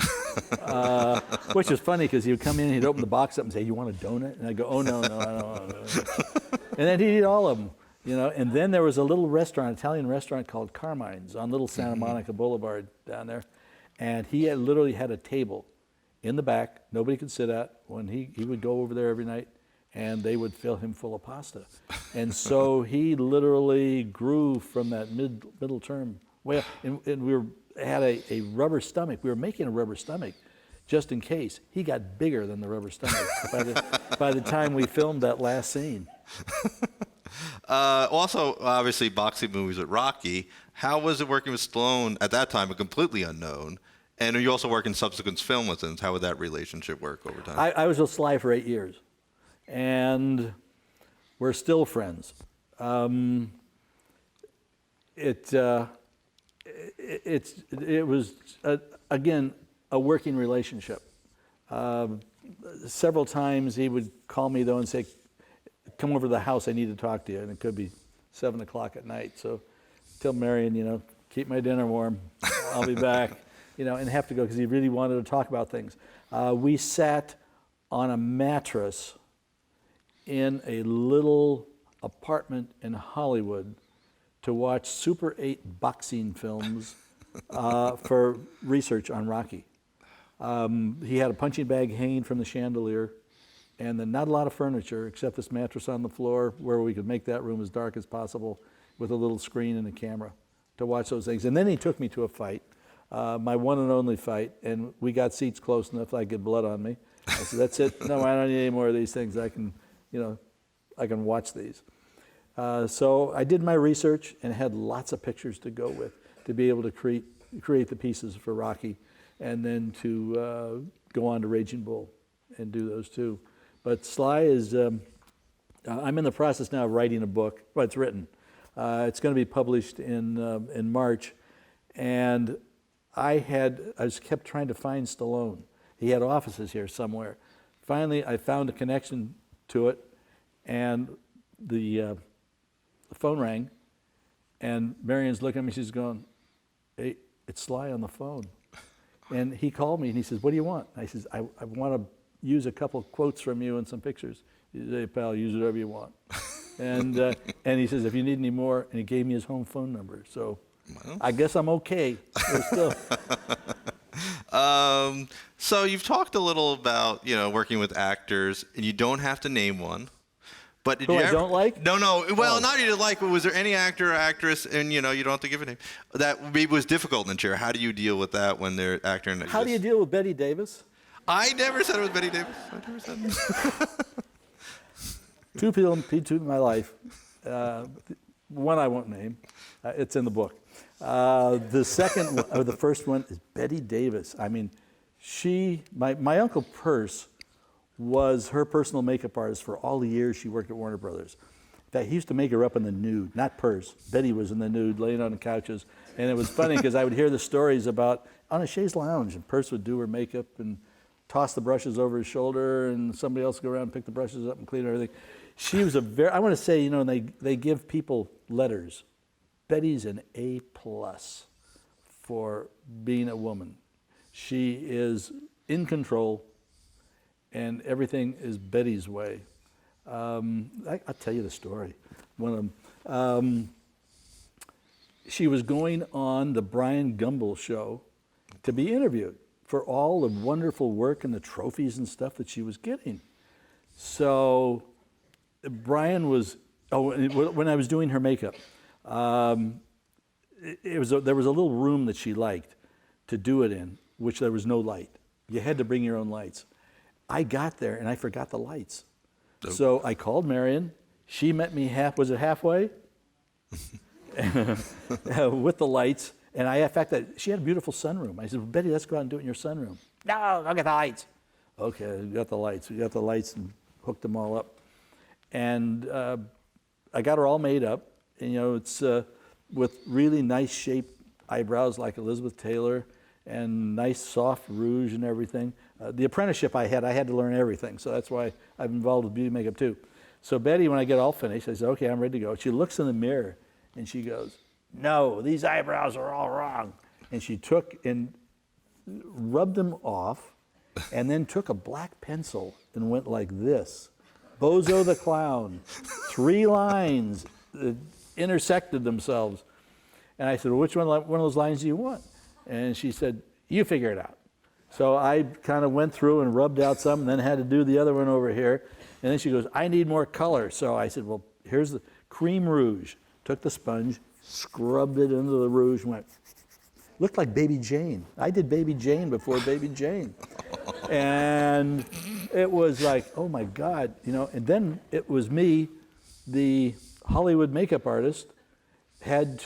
Speaker 3: which was funny because he would come in and he'd open the box up and say, "You want a donut?" And I'd go, "Oh, no, I don't want a donut." And then he'd eat all of them. And then there was a little Italian restaurant called Carmine's on Little Santa Monica Boulevard down there. And he literally had a table in the back nobody could sit at when he would go over there every night, and they would fill him full of pasta. And so he literally grew from that middle term. Well, and we had a rubber stomach. We were making a rubber stomach just in case. He got bigger than the rubber stomach by the time we filmed that last scene.
Speaker 2: Also, obviously, boxing movies with Rocky. How was it working with Stallone at that time, a completely unknown? And are you also working subsequent film with him? How would that relationship work over time?
Speaker 3: I was with Sly for 8 years, and we're still friends. It was, again, a working relationship. Several times he would call me, though, and say, "Come over to the house, I need to talk to you." And it could be 7 o'clock at night. So tell Marion, keep my dinner warm. I'll be back, and have to go because he really wanted to talk about things. We sat on a mattress in a little apartment in Hollywood to watch Super 8 boxing films for research on Rocky. He had a punching bag hanging from the chandelier, and then not a lot of furniture except this mattress on the floor where we could make that room as dark as possible with a little screen and a camera to watch those things. And then he took me to a fight, my one and only fight, and we got seats close enough I get blood on me. I said, that's it. No, I don't need any more of these things. I can watch these. So I did my research and had lots of pictures to go with to be able to create the pieces for Rocky, and then to go on to Raging Bull and do those too. But Sly is, I'm in the process now of writing a book. Well, it's written. It's going to be published in March, and I just kept trying to find Stallone. He had offices here somewhere. Finally, I found a connection to it, and the phone rang, and Marion's looking at me. She's going, "Hey, it's Sly on the phone." And he called me and he says, "What do you want?" I says, I want to use a couple quotes from you and some pictures. He says, "Hey, pal, use whatever you want." And he says, "If you need any more," and he gave me his home phone number. So well, I guess I'm okay. Still.
Speaker 2: So you've talked a little about, working with actors, and you don't have to name one. But did
Speaker 3: Who
Speaker 2: you
Speaker 3: I
Speaker 2: ever,
Speaker 3: don't like?
Speaker 2: No. Well, not you didn't like, but was there any actor or actress, and you don't have to give a name, that maybe was difficult in the chair? How do you deal with that when they're actor and
Speaker 3: How do you deal with Betty Davis?
Speaker 2: I never said it was Betty Davis. I never said that.
Speaker 3: Two people in my life. One I won't name. It's in the book. The second one, or the first one, is Betty Davis. I mean, my Uncle Perce was her personal makeup artist for all the years she worked at Warner Brothers. In fact, he used to make her up in the nude, not Perce. Betty was in the nude, laying on the couches. And it was funny because I would hear the stories about on a chaise lounge, and Perce would do her makeup and toss the brushes over his shoulder, and somebody else would go around and pick the brushes up and clean everything. She was I want to say, they give people letters. Betty's an A+ for being a woman. She is in control, and everything is Betty's way. I'll tell you the story. One of them, she was going on the Brian Gumbel show to be interviewed for all the wonderful work and the trophies and stuff that she was getting. So Brian was, when I was doing her makeup, there was a little room that she liked to do it in, which there was no light. You had to bring your own lights. I got there and I forgot the lights. Nope. So I called Marion. She met me halfway? With the lights. And in fact, she had a beautiful sunroom. I said, "Well, Betty, let's go out and do it in your sunroom." "No, I'll get the lights." Okay, we got the lights. We got the lights and hooked them all up. And I got her all made up. And, it's with really nice shaped eyebrows like Elizabeth Taylor, and nice soft rouge and everything. The apprenticeship I had to learn everything, so that's why I'm involved with beauty makeup too. So Betty, when I get all finished, I said, "Okay, I'm ready to go." She looks in the mirror and she goes, "No, these eyebrows are all wrong." And she took and rubbed them off, and then took a black pencil and went like this. Bozo the Clown, 3 lines that intersected themselves. And I said, "Well, which one of those lines do you want?" And she said, "You figure it out." So I kind of went through and rubbed out some, and then had to do the other one over here. And then she goes, "I need more color." So I said, "Well, here's the cream rouge." Took the sponge, scrubbed it into the rouge, and went, looked like Baby Jane. I did Baby Jane before Baby Jane. And it was like, oh my God, and then it was me, the Hollywood makeup artist, she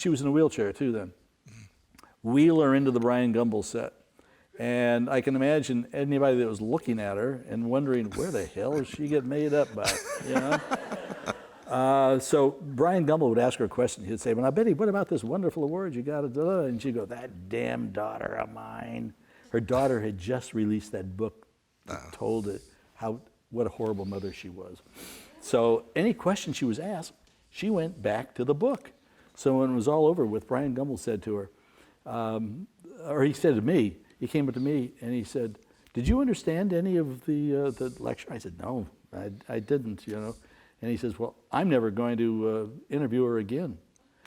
Speaker 3: was in a wheelchair too then, wheel her into the Brian Gumbel set. And I can imagine anybody that was looking at her and wondering, where the hell is she get made up by, So Brian Gumbel would ask her a question. He'd say, "Well, now, Betty, what about this wonderful award you got?" And she'd go, "That damn daughter of mine." Her daughter had just released that book that told it what a horrible mother she was. So any question she was asked, she went back to the book. So when it was all over with, Brian Gumbel said to her, or he said to me, he came up to me and he said, "Did you understand any of the lecture?" I said, "No, I didn't, you know." And he says, "Well, I'm never going to interview her again."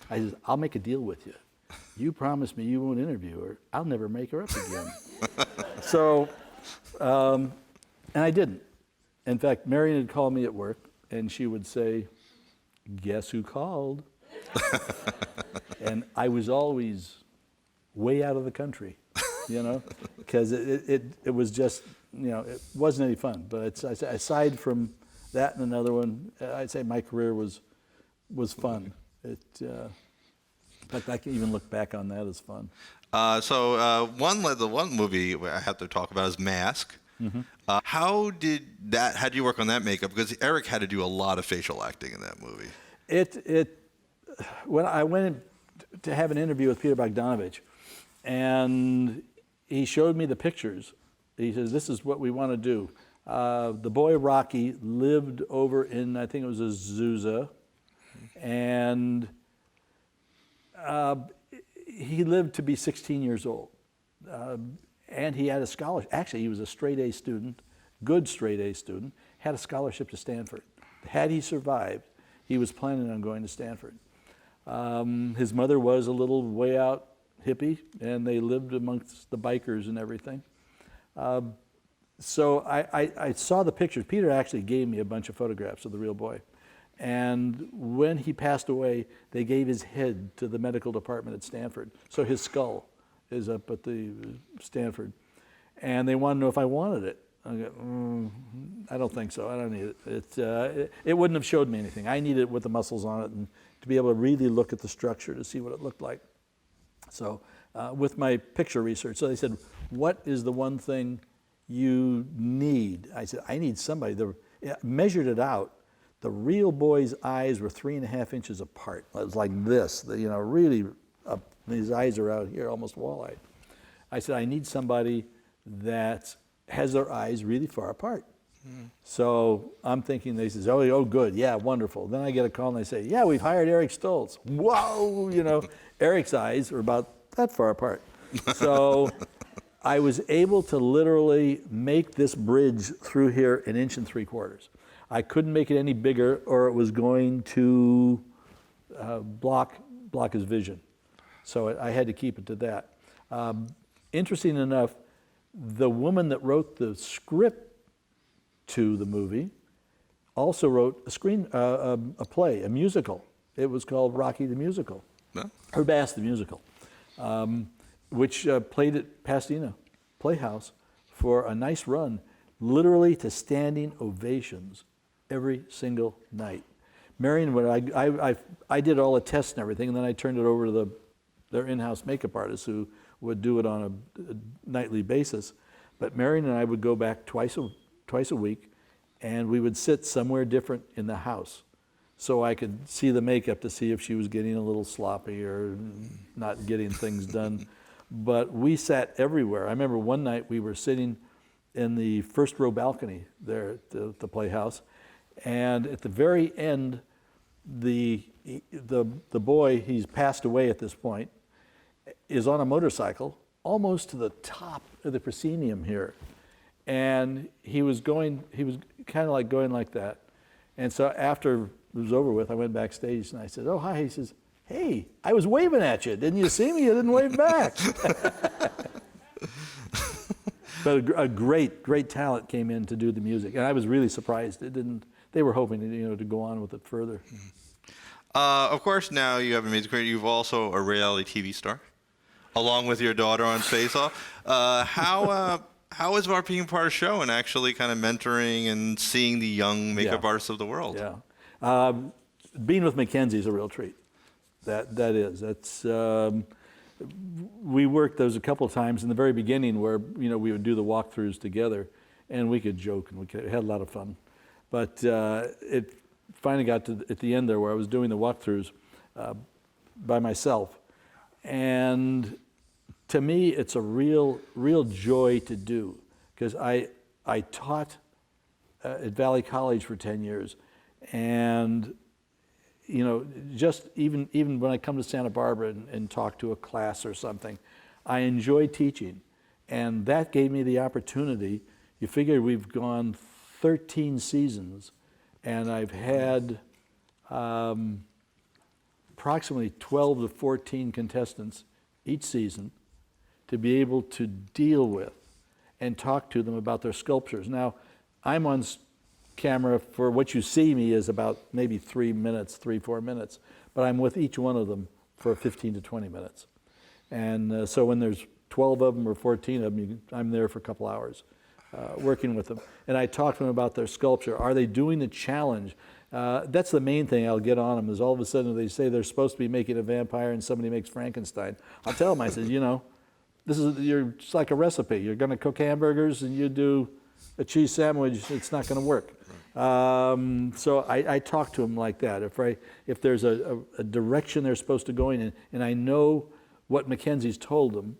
Speaker 3: I said, "I'll make a deal with you. You promise me you won't interview her. I'll never make her up again." So, and I didn't. In fact, Marion would call me at work and she would say, "Guess who called?" And I was always way out of the country, you know, because it was just, you know, it wasn't any fun. But it's, aside from that and another one, I'd say my career was fun. In fact, I can even look back on that as fun.
Speaker 2: The one movie I have to talk about is Mask.
Speaker 3: Mm-hmm.
Speaker 2: How did you work on that makeup? Because Eric had to do a lot of facial acting in that movie.
Speaker 3: When I went in to have an interview with Peter Bogdanovich, and he showed me the pictures. He says, "This is what we want to do." The boy Rocky lived over in, I think it was Azusa, and he lived to be 16 years old. And he had a scholarship. Actually, he was a straight A student, good straight A student, had a scholarship to Stanford. Had he survived, he was planning on going to Stanford. His mother was a little way out hippie, and they lived amongst the bikers and everything. So I saw the pictures. Peter actually gave me a bunch of photographs of the real boy. And when he passed away, they gave his head to the medical department at Stanford. So his skull is up at the Stanford. And they wanted to know if I wanted it. I go, I don't think so. I don't need it. It wouldn't have showed me anything. I needed it with the muscles on it and to be able to really look at the structure to see what it looked like. So with my picture research, so they said, "What is the one thing you need?" I said, "I need somebody." Measured it out. The real boy's eyes were 3.5 inches apart. It was like this, you know, really up. His eyes are out here, almost wall-eyed. I said, "I need somebody that has their eyes really far apart." So I'm thinking, they says, oh, good, yeah, wonderful. Then I get a call and they say, "Yeah, we've hired Eric Stoltz." Whoa, you know, Eric's eyes are about that far apart. So I was able to literally make this bridge through here 1 3/4 inches. I couldn't make it any bigger or it was going to block his vision. So I had to keep it to that. Interesting enough, the woman that wrote the script to the movie also wrote a play, a musical. It was called Rocky the Musical, or Bass the Musical, which played at Pasadena Playhouse for a nice run, literally to standing ovations every single night. Marion, when I did all the tests and everything, and then I turned it over to their in-house makeup artists who would do it on a nightly basis. But Marion and I would go back twice a week, and we would sit somewhere different in the house so I could see the makeup to see if she was getting a little sloppy or not getting things done. But we sat everywhere. I remember one night we were sitting in the first row balcony there at the Playhouse, and at the very end, the boy, he's passed away at this point, is on a motorcycle almost to the top of the proscenium here. And he was kind of like going like that. And so after it was over with, I went backstage and I said, "Oh, hi." He says, "Hey, I was waving at you. Didn't you see me? You didn't wave back." But a great talent came in to do the music. And I was really surprised. They were hoping to go on with it further.
Speaker 2: Of course, now you have a music career. You've also a reality TV star, along with your daughter on Face Off. How is Bart being part of the show and actually kind of mentoring and seeing the young makeup artists of the world?
Speaker 3: Yeah, being with Mackenzie is a real treat. That's we worked those a couple of times in the very beginning where we would do the walkthroughs together, and we could joke and we had a lot of fun. But it finally got to at the end there where I was doing the walkthroughs by myself, and to me it's a real joy to do, because I taught at Valley College for 10 years, and just even when I come to Santa Barbara and talk to a class or something, I enjoy teaching. And that gave me the opportunity. You figure we've gone 13 seasons, and I've had approximately 12 to 14 contestants each season to be able to deal with and talk to them about their sculptures. Now, I'm on camera for what you see me is about maybe 4 minutes, but I'm with each one of them for 15 to 20 minutes. And so when there's 12 of them or 14 of them, I'm there for a couple hours working with them. And I talk to them about their sculpture. Are they doing the challenge? That's the main thing I'll get on them is all of a sudden they say they're supposed to be making a vampire and somebody makes Frankenstein. I'll tell them, I said, it's like a recipe. You're going to cook hamburgers and you do a cheese sandwich, it's not going to work. So I talk to them like that. If there's a direction they're supposed to go in, and I know what Mackenzie's told them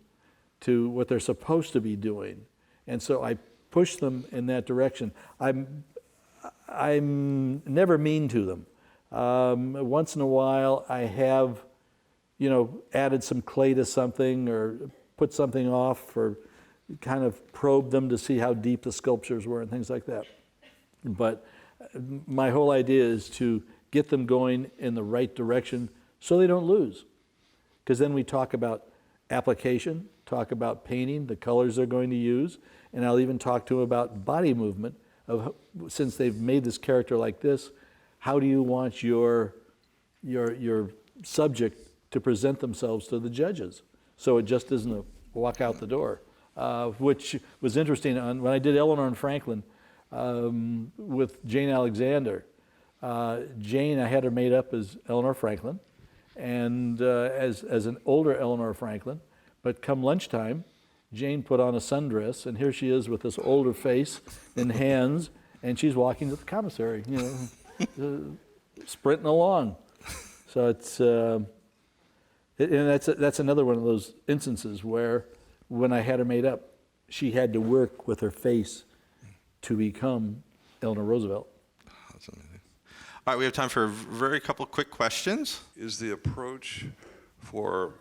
Speaker 3: to what they're supposed to be doing, and so I push them in that direction. I'm never mean to them. Once in a while, I have, added some clay to something or put something off or kind of probe them to see how deep the sculptures were and things like that. But my whole idea is to get them going in the right direction so they don't lose. Because then we talk about application, talk about painting, the colors they're going to use, and I'll even talk to them about body movement. Since they've made this character like this, how do you want your subject to present themselves to the judges? So it just isn't a walk out the door, which was interesting. When I did Eleanor and Franklin with Jane Alexander, Jane, I had her made up as Eleanor Franklin, and as an older Eleanor Franklin. But come lunchtime, Jane put on a sundress, and here she is with this older face and hands, and she's walking to the commissary, sprinting along. So it's, and that's another one of those instances where, when I had her made up, she had to work with her face to become Eleanor Roosevelt.
Speaker 2: That's amazing. All right, we have time for a couple quick questions.
Speaker 4: Is the approach for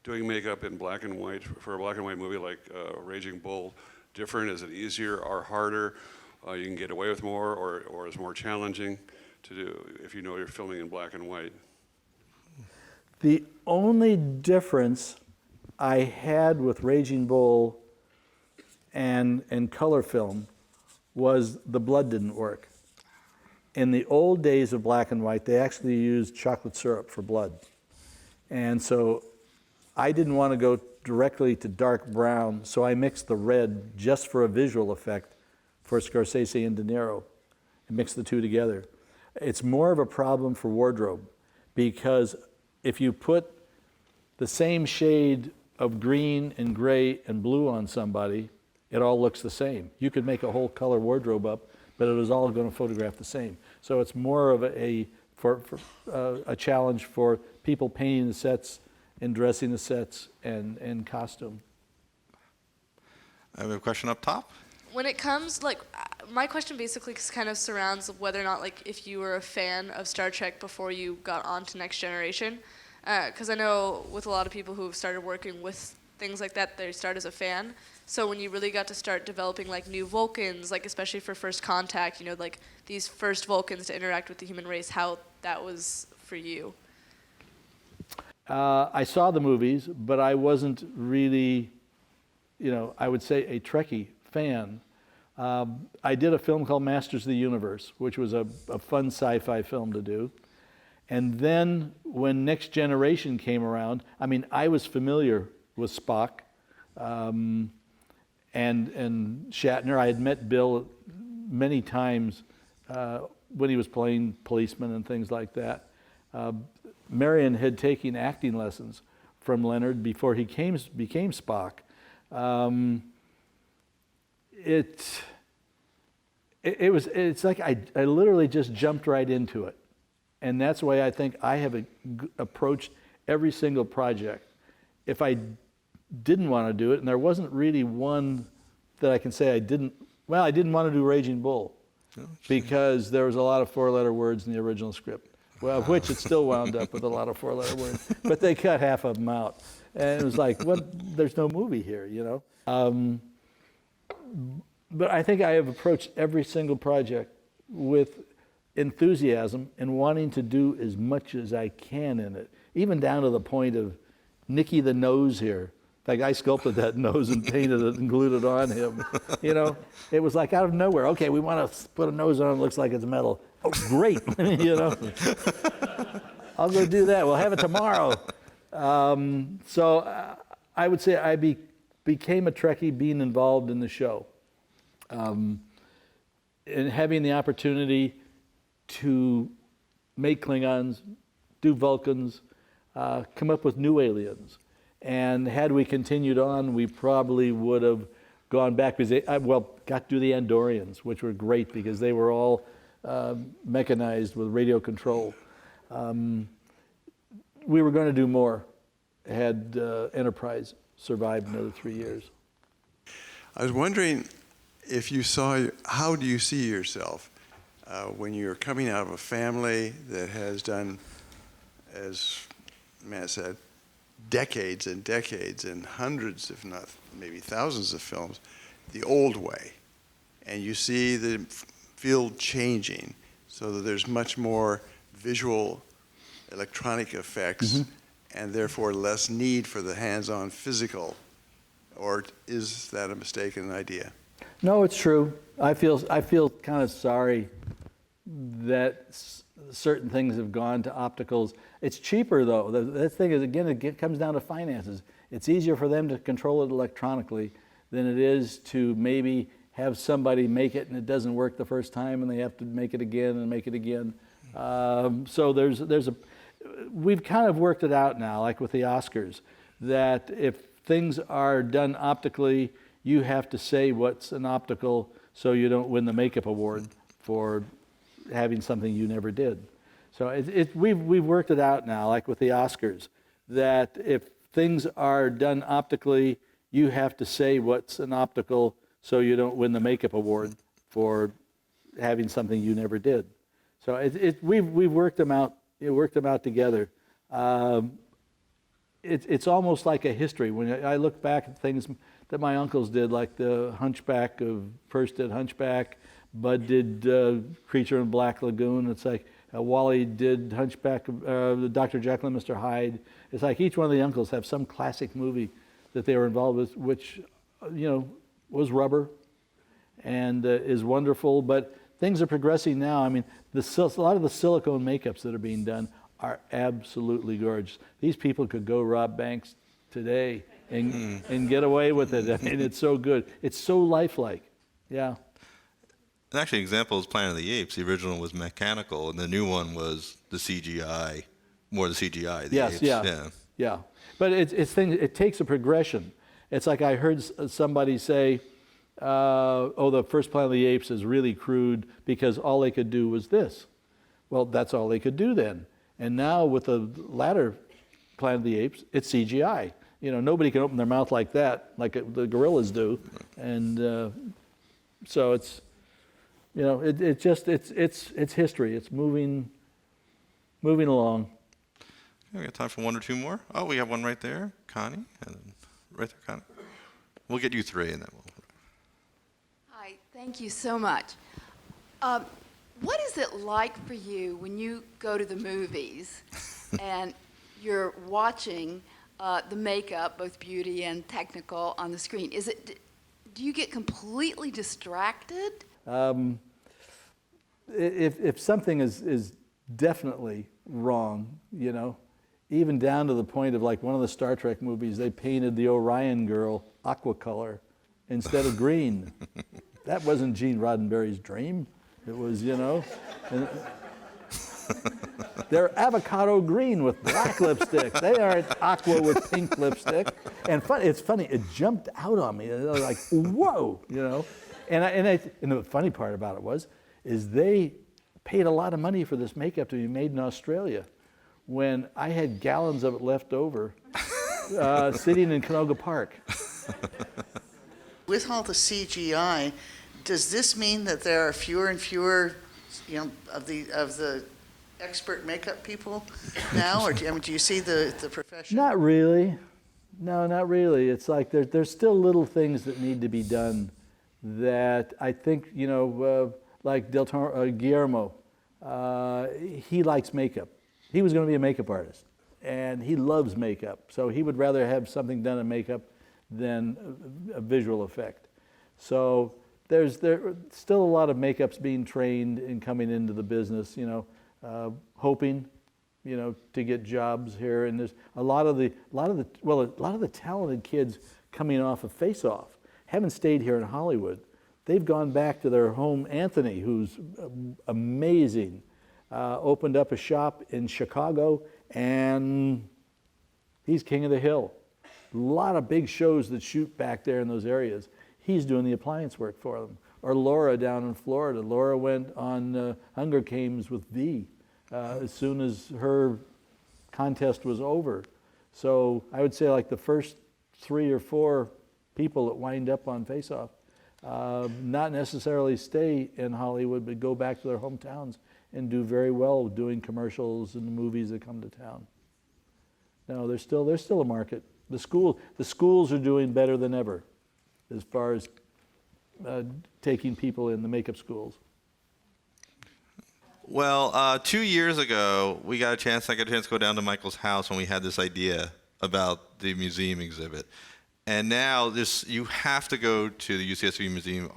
Speaker 4: doing makeup in black and white for a black and white movie like Raging Bull different? Is it easier or harder? You can get away with more, or is more challenging to do if you're filming in black and white?
Speaker 3: The only difference I had with Raging Bull and color film was the blood didn't work. In the old days of black and white, they actually used chocolate syrup for blood. And so I didn't want to go directly to dark brown, so I mixed the red just for a visual effect for Scorsese and De Niro, and mixed the two together. It's more of a problem for wardrobe, because if you put the same shade of green and gray and blue on somebody, it all looks the same. You could make a whole color wardrobe up, but it was all going to photograph the same. So it's more of a challenge for people painting the sets and dressing the sets and costume.
Speaker 2: I have a question up top.
Speaker 5: When it comes, my question basically kind of surrounds whether or not, if you were a fan of Star Trek before you got on to Next Generation. Because I know with a lot of people who have started working with things like that, they start as a fan. So when you really got to start developing new Vulcans, especially for First Contact, these first Vulcans to interact with the human race, how that was for you?
Speaker 3: I saw the movies, but I wasn't really, I would say a Trekkie fan. I did a film called Masters of the Universe, which was a fun sci-fi film to do. And then when Next Generation came around, I was familiar with Spock and Shatner. I had met Bill many times when he was playing policeman and things like that. Marion had taken acting lessons from Leonard before he became Spock. It's like I literally just jumped right into it. And that's why I think I have approached every single project. If I didn't want to do it, and there wasn't really one that I can say I didn't want to do Raging Bull because there was a lot of four-letter words in the original script. Well, which it still wound up with a lot of four-letter words. But they cut half of them out. And it was like, there's no movie here, you know? But I think I have approached every single project with enthusiasm and wanting to do as much as I can in it, even down to the point of Nicky the nose here. In fact, I sculpted that nose and painted it and glued it on him. You know, it was like out of nowhere. Okay, we want to put a nose on it that looks like it's metal. Oh, great, you know. I'll go do that. We'll have it tomorrow. So I would say I became a Trekkie being involved in the show. And having the opportunity to make Klingons, do Vulcans, come up with new aliens. And had we continued on, we probably would have gone back because got to do the Andorians, which were great because they were all mechanized with radio control. We were going to do more had Enterprise survived another 3 years.
Speaker 6: I was wondering if you saw, how do you see yourself when you're coming out of a family that has done, as Matt said, decades and decades and hundreds, if not maybe thousands of films, the old way. And you see the field changing so that there's much more visual electronic effects and therefore less need for the hands-on physical. Or is that a mistaken idea?
Speaker 3: No, it's true. I feel kind of sorry that certain things have gone to opticals. It's cheaper though. The thing is, again, it comes down to finances. It's easier for them to control it electronically than it is to maybe have somebody make it and it doesn't work the first time and they have to make it again and make it again. So we've kind of worked it out now, like with the Oscars, that if things are done optically, you have to say what's an optical so you don't win the makeup award for having something you never did. So we've worked it out now, like with the Oscars, that if things are done optically, you have to say what's an optical so you don't win the makeup award for having something you never did. So we've worked them out. Worked them out together. It's almost like a history. When I look back at things that my uncles did, like the Hunchback first did Hunchback, Bud did Creature in Black Lagoon. It's like Wally did Hunchback, Dr. Jekyll and Mr. Hyde. It's like each one of the uncles have some classic movie that they were involved with, which, was rubber and is wonderful. But things are progressing now. I mean, a lot of the silicone makeups that are being done are absolutely gorgeous. These people could go rob banks today and get away with it. I mean, it's so good. It's so lifelike. Yeah.
Speaker 2: And actually, example is Planet of the Apes. The original was mechanical, and the new one was the CGI, more the CGI. The
Speaker 3: Yes,
Speaker 2: Apes.
Speaker 3: yeah. But it takes a progression. It's like I heard somebody say, the first Planet of the Apes is really crude because all they could do was this. Well, that's all they could do then. And now with the latter Planet of the Apes, it's CGI. Nobody can open their mouth like that, like the gorillas do. And so it's, it's history. It's moving along.
Speaker 2: Okay, we got time for one or two more. Oh, we have one right there, Connie, and then right there, Connie. We'll get you three, and then we'll.
Speaker 7: Hi, thank you so much. What is it like for you when you go to the movies and you're watching the makeup, both beauty and technical, on the screen? Do you get completely distracted?
Speaker 3: If something is definitely wrong, even down to the point of like one of the Star Trek movies, they painted the Orion girl aqua color instead of green. That wasn't Gene Roddenberry's dream. It was, and they're avocado green with black lipstick. They aren't aqua with pink lipstick. And it's funny, it jumped out on me. I was like, whoa, And the funny part about it is they paid a lot of money for this makeup to be made in Australia when I had gallons of it left over sitting in Canoga Park.
Speaker 8: With all the CGI, does this mean that there are fewer and fewer, of the expert makeup people now, or do you see the profession?
Speaker 3: Not really. No, not really. It's like there's still little things that need to be done that I think, like Guillermo, he likes makeup. He was going to be a makeup artist, and he loves makeup, so he would rather have something done in makeup than a visual effect. So there's still a lot of makeups being trained and coming into the business, hoping, to get jobs here. And there's a lot of the talented kids coming off of Face Off haven't stayed here in Hollywood. They've gone back to their home. Anthony, who's amazing, opened up a shop in Chicago, and he's king of the hill. A lot of big shows that shoot back there in those areas. He's doing the appliance work for them. Or Laura down in Florida. Laura went on Hunger Games with V as soon as her contest was over. So I would say like the first 3 or 4 people that wind up on Face Off, not necessarily stay in Hollywood, but go back to their hometowns and do very well doing commercials and the movies that come to town. No, there's still a market. The schools are doing better than ever as far as taking people in the makeup schools.
Speaker 2: Well, 2 years ago, I got a chance to go down to Michael's house when we had this idea about the museum exhibit. And now you have to go to the UCSB Museum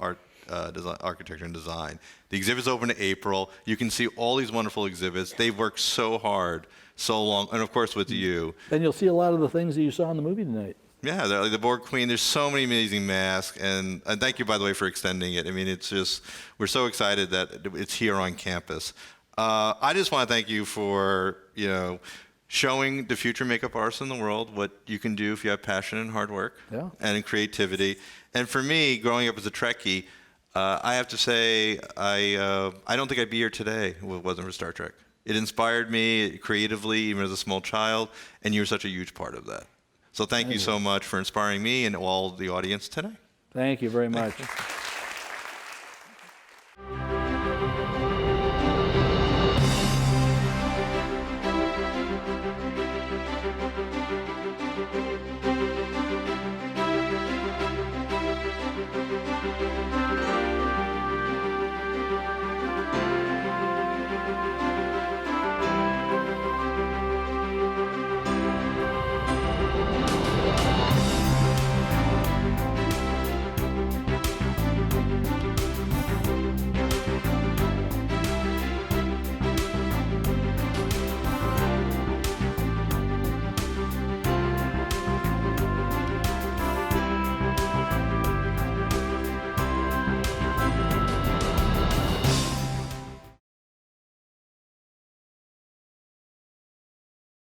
Speaker 2: Architecture and Design. The exhibit's open in April. You can see all these wonderful exhibits. They've worked so hard, so long, and of course with you.
Speaker 3: And you'll see a lot of the things that you saw in the movie tonight.
Speaker 2: Yeah, like the Borg Queen. There's so many amazing masks, and thank you, by the way, for extending it. I mean, it's just, we're so excited that it's here on campus. I just want to thank you for, showing the future makeup artists in the world what you can do if you have passion and hard work and creativity. And for me, growing up as a Trekkie, I have to say, I don't think I'd be here today if it wasn't for Star Trek. It inspired me creatively, even as a small child, and you're such a huge part of that. So thank you so much for inspiring me and all the audience today.
Speaker 3: Thank you very much.